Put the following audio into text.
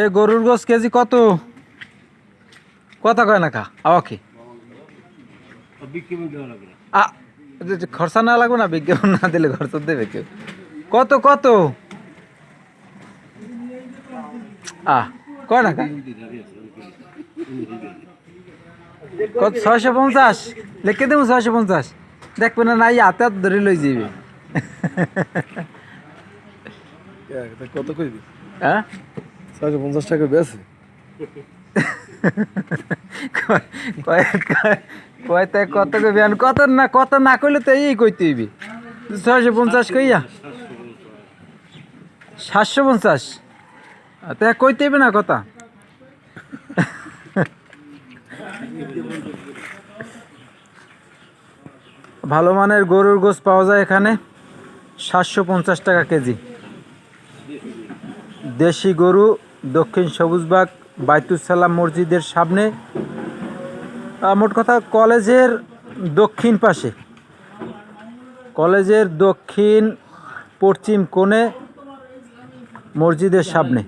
এই গরুর গোস কেজি কত? কথা কয় না কা আওয়াকে খরচা না লাগবে না, বিজ্ঞাপন না দিলে খরচা দেবে কেউ? কত কত কয় না কা? কত? 650 লিখে দেবো। 650 দেখবে না নাই হাতে হাত ধরে লই যাবে। কত কইবি? হ্যাঁ 650 টাকা বেশি। কত কবি কত না কইলে তো এই কইতে হইবি। 650 কইয়া 750 তা কইতে হইবে না কথা। ভালো মানের গরুর গোশ পাওয়া যায় এখানে 750 টাকা কেজি। দেশি গরু, দক্ষিণ সবুজবাগ বাইতুল সালাম মসজিদের সামনে, মোট কথা কলেজের দক্ষিণ পাশে, কলেজের দক্ষিণ পশ্চিম কোণে মসজিদের সামনে।